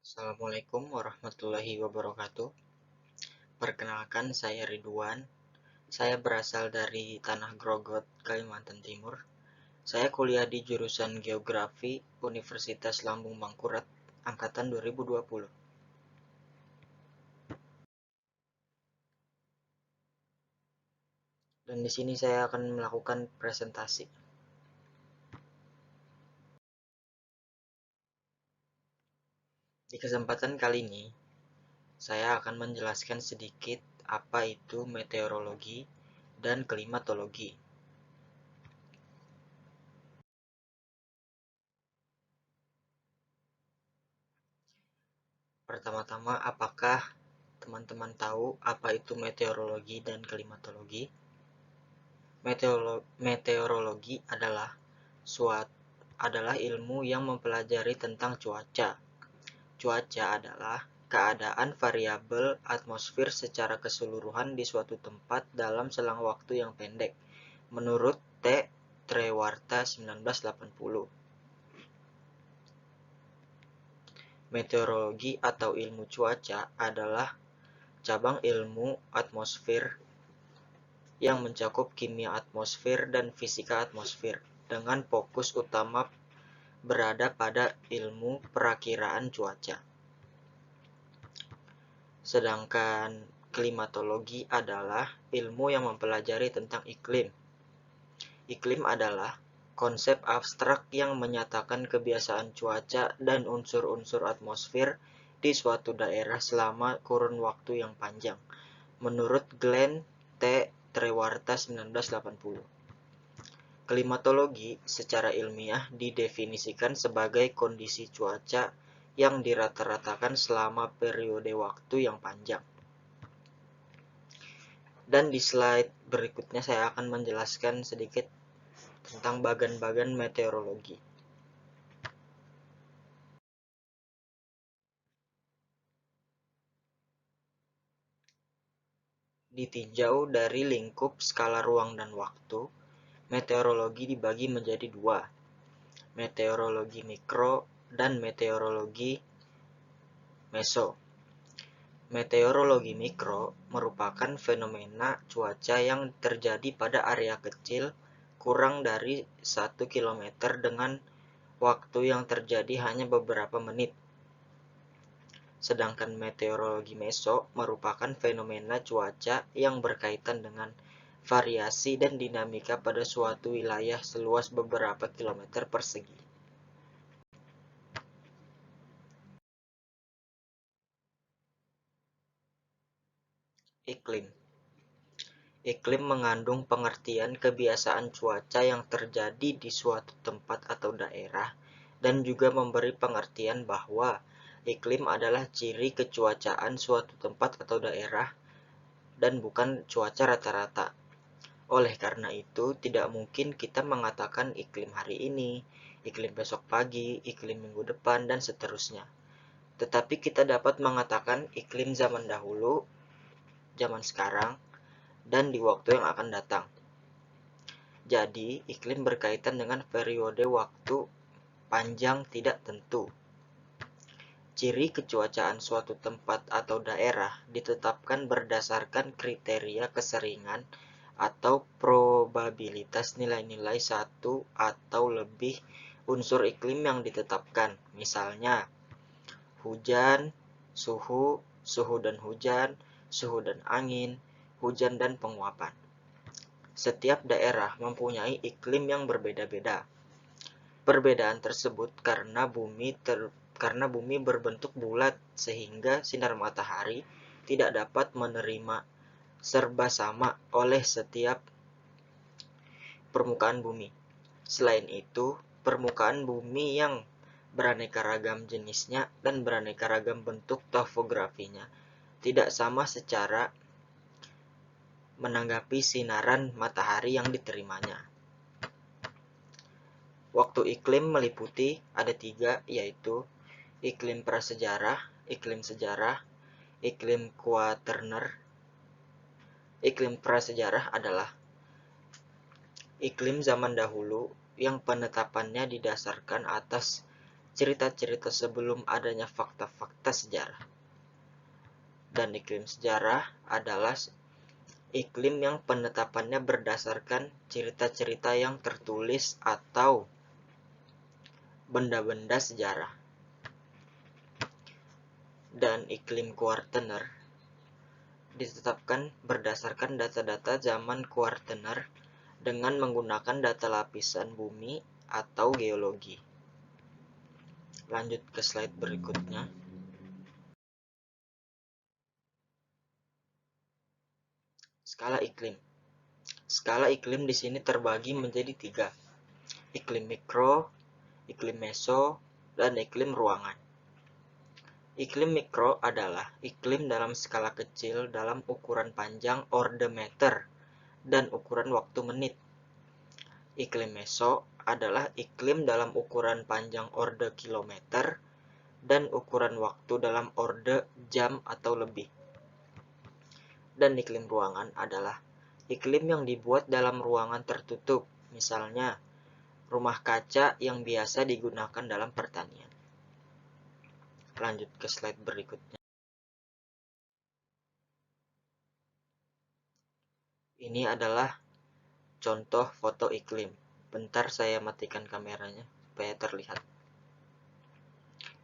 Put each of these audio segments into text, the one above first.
Assalamualaikum warahmatullahi wabarakatuh. Perkenalkan, saya Ridwan. Saya berasal dari Tanah Grogot, Kalimantan Timur. Saya kuliah di jurusan Geografi Universitas Lambung Mangkurat, angkatan 2020. Dan di sini saya akan melakukan presentasi. Di kesempatan kali ini, saya akan menjelaskan sedikit apa itu meteorologi dan klimatologi. Pertama-tama, apakah teman-teman tahu apa itu meteorologi dan klimatologi? Meteorologi adalah ilmu yang mempelajari tentang cuaca. Cuaca adalah keadaan variabel atmosfer secara keseluruhan di suatu tempat dalam selang waktu yang pendek, menurut T. Trewarta 1980. Meteorologi atau ilmu cuaca adalah cabang ilmu atmosfer yang mencakup kimia atmosfer dan fisika atmosfer, dengan fokus utama berada pada ilmu perakiraan cuaca. Sedangkan klimatologi adalah ilmu yang mempelajari tentang iklim. Iklim adalah konsep abstrak yang menyatakan kebiasaan cuaca dan unsur-unsur atmosfer di suatu daerah selama kurun waktu yang panjang, menurut Glenn T. Trewarta 1980. Klimatologi secara ilmiah didefinisikan sebagai kondisi cuaca yang dirata-ratakan selama periode waktu yang panjang. Dan di slide berikutnya saya akan menjelaskan sedikit tentang bagan-bagan meteorologi. Ditinjau dari lingkup skala ruang dan waktu, meteorologi dibagi menjadi dua, meteorologi mikro dan meteorologi meso. Meteorologi mikro merupakan fenomena cuaca yang terjadi pada area kecil kurang dari 1 km dengan waktu yang terjadi hanya beberapa menit. Sedangkan meteorologi meso merupakan fenomena cuaca yang berkaitan dengan variasi dan dinamika pada suatu wilayah seluas beberapa kilometer persegi. Iklim. Iklim mengandung pengertian kebiasaan cuaca yang terjadi di suatu tempat atau daerah, dan juga memberi pengertian bahwa iklim adalah ciri kecuacaan suatu tempat atau daerah dan bukan cuaca rata-rata. Oleh karena itu, tidak mungkin kita mengatakan iklim hari ini, iklim besok pagi, iklim minggu depan, dan seterusnya. Tetapi kita dapat mengatakan iklim zaman dahulu, zaman sekarang, dan di waktu yang akan datang. Jadi, iklim berkaitan dengan periode waktu panjang tidak tentu. Ciri kecuacaan suatu tempat atau daerah ditetapkan berdasarkan kriteria keseringan atau probabilitas nilai-nilai satu atau lebih unsur iklim yang ditetapkan. Misalnya, hujan, suhu dan hujan, suhu dan angin, hujan dan penguapan. Setiap daerah mempunyai iklim yang berbeda-beda. Perbedaan tersebut karena bumi berbentuk bulat sehingga sinar matahari tidak dapat menerima serba sama oleh setiap permukaan bumi. Selain itu, permukaan bumi yang beraneka ragam jenisnya dan beraneka ragam bentuk topografinya tidak sama secara menanggapi sinaran matahari yang diterimanya. Waktu iklim meliputi ada 3, yaitu iklim prasejarah, iklim sejarah, iklim kuaterner. Iklim prasejarah adalah iklim zaman dahulu yang penetapannya didasarkan atas cerita-cerita sebelum adanya fakta-fakta sejarah. Dan iklim sejarah adalah iklim yang penetapannya berdasarkan cerita-cerita yang tertulis atau benda-benda sejarah. Dan iklim kuartener ditetapkan berdasarkan data-data zaman kuartener dengan menggunakan data lapisan bumi atau geologi. Lanjut ke slide berikutnya. Skala iklim. Skala iklim di sini terbagi menjadi 3. Iklim mikro, iklim meso, dan iklim ruangan. Iklim mikro adalah iklim dalam skala kecil dalam ukuran panjang orde meter dan ukuran waktu menit. Iklim meso adalah iklim dalam ukuran panjang orde kilometer dan ukuran waktu dalam orde jam atau lebih. Dan iklim ruangan adalah iklim yang dibuat dalam ruangan tertutup, misalnya rumah kaca yang biasa digunakan dalam pertanian. Lanjut ke slide berikutnya. Ini adalah contoh foto iklim. Bentar saya matikan kameranya supaya terlihat.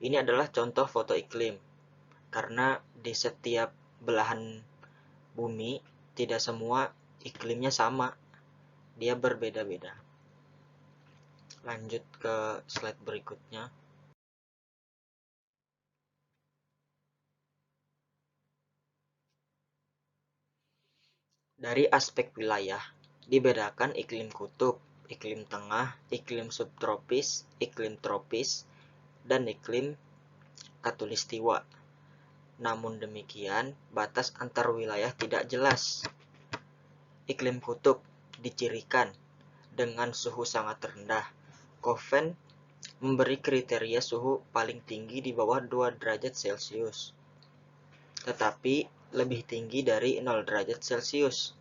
Ini adalah contoh foto iklim. Karena di setiap belahan bumi tidak semua iklimnya sama. Dia berbeda-beda. Lanjut ke slide berikutnya. Dari aspek wilayah, dibedakan iklim kutub, iklim tengah, iklim subtropis, iklim tropis, dan iklim khatulistiwa. Namun demikian, batas antar wilayah tidak jelas. Iklim kutub dicirikan dengan suhu sangat rendah. Koppen memberi kriteria suhu paling tinggi di bawah 2 derajat Celcius, tetapi lebih tinggi dari 0 derajat Celcius.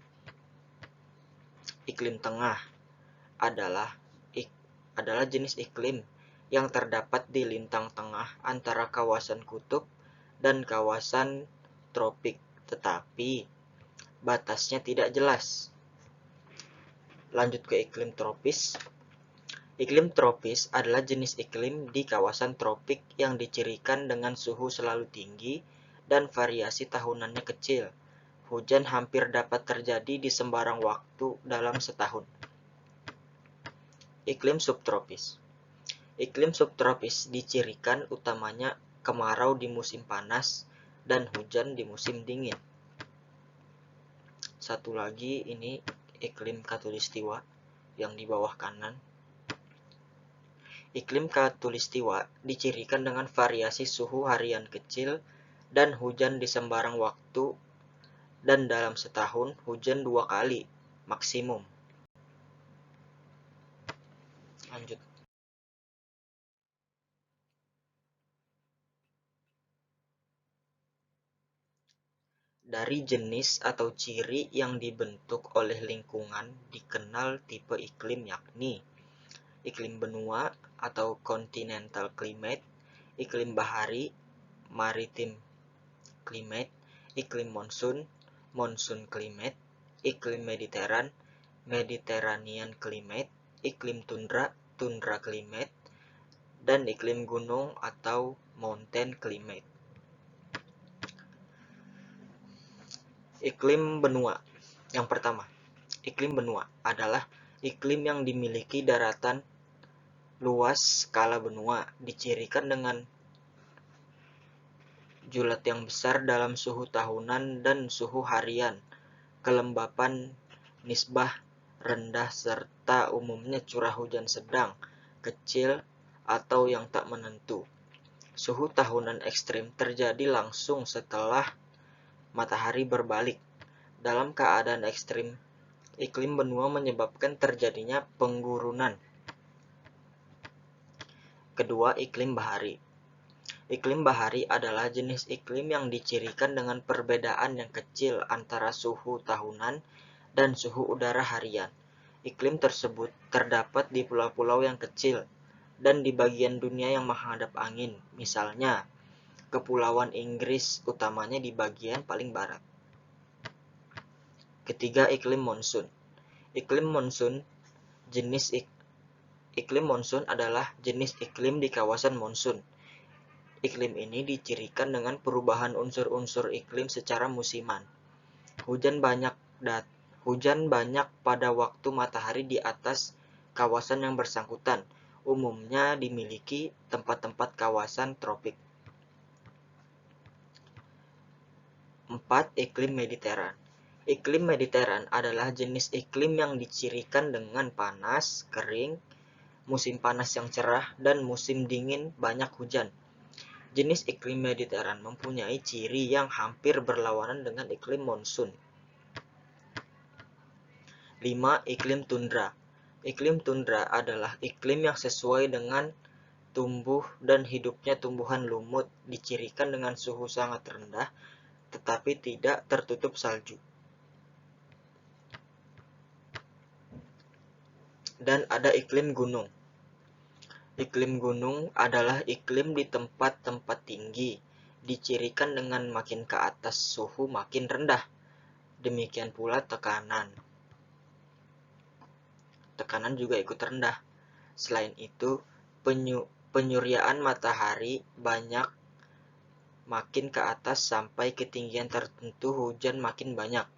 Iklim tengah adalah jenis iklim yang terdapat di lintang tengah antara kawasan kutub dan kawasan tropik, tetapi batasnya tidak jelas. Lanjut ke iklim tropis. Iklim tropis adalah jenis iklim di kawasan tropik yang dicirikan dengan suhu selalu tinggi dan variasi tahunannya kecil. Hujan hampir dapat terjadi di sembarang waktu dalam setahun. Iklim subtropis. Iklim subtropis dicirikan utamanya kemarau di musim panas dan hujan di musim dingin. Satu lagi ini iklim khatulistiwa yang di bawah kanan. Iklim khatulistiwa dicirikan dengan variasi suhu harian kecil dan hujan di sembarang waktu, dan dalam setahun hujan 2 kali maksimum. Lanjut. Dari jenis atau ciri yang dibentuk oleh lingkungan dikenal tipe iklim, yakni iklim benua atau continental climate, iklim bahari maritime climate, iklim monsun monsoon climate, iklim mediteran Mediterranean climate, iklim tundra tundra climate, dan iklim gunung atau mountain climate. Iklim benua. Yang pertama, iklim benua adalah iklim yang dimiliki daratan luas skala benua, dicirikan dengan julat yang besar dalam suhu tahunan dan suhu harian, kelembapan nisbah rendah, serta umumnya curah hujan sedang, kecil, atau yang tak menentu. Suhu tahunan ekstrim terjadi langsung setelah matahari berbalik. Dalam keadaan ekstrim, iklim benua menyebabkan terjadinya penggurunan. Kedua, iklim bahari. Iklim bahari adalah jenis iklim yang dicirikan dengan perbedaan yang kecil antara suhu tahunan dan suhu udara harian. Iklim tersebut terdapat di pulau-pulau yang kecil dan di bagian dunia yang menghadap angin, misalnya Kepulauan Inggris utamanya di bagian paling barat. Ketiga, iklim monsun. Iklim monsun Iklim monsun adalah jenis iklim di kawasan monsun. Iklim ini dicirikan dengan perubahan unsur-unsur iklim secara musiman. Hujan banyak pada waktu matahari di atas kawasan yang bersangkutan, umumnya dimiliki tempat-tempat kawasan tropik. 4. Iklim Mediteran. Iklim Mediteran adalah jenis iklim yang dicirikan dengan panas, kering, musim panas yang cerah, dan musim dingin banyak hujan. Jenis iklim Mediteran mempunyai ciri yang hampir berlawanan dengan iklim monsun. 5. Iklim Tundra. Iklim tundra adalah iklim yang sesuai dengan tumbuh dan hidupnya tumbuhan lumut, dicirikan dengan suhu sangat rendah tetapi tidak tertutup salju. Dan ada iklim gunung. Iklim gunung adalah iklim di tempat-tempat tinggi, dicirikan dengan makin ke atas suhu makin rendah. Demikian pula tekanan. Tekanan juga ikut rendah. Selain itu, penyuriaan matahari makin ke atas sampai ketinggian tertentu hujan makin banyak,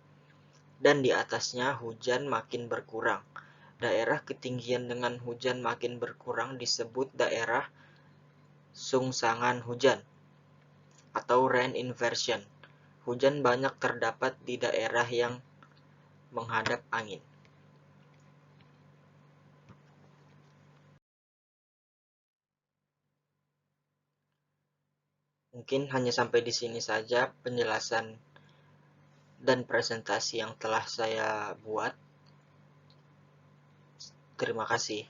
dan di atasnya hujan makin berkurang. Daerah ketinggian dengan hujan makin berkurang disebut daerah sungsangan hujan atau rain inversion. Hujan banyak terdapat di daerah yang menghadap angin. Mungkin hanya sampai di sini saja penjelasan dan presentasi yang telah saya buat. Terima kasih.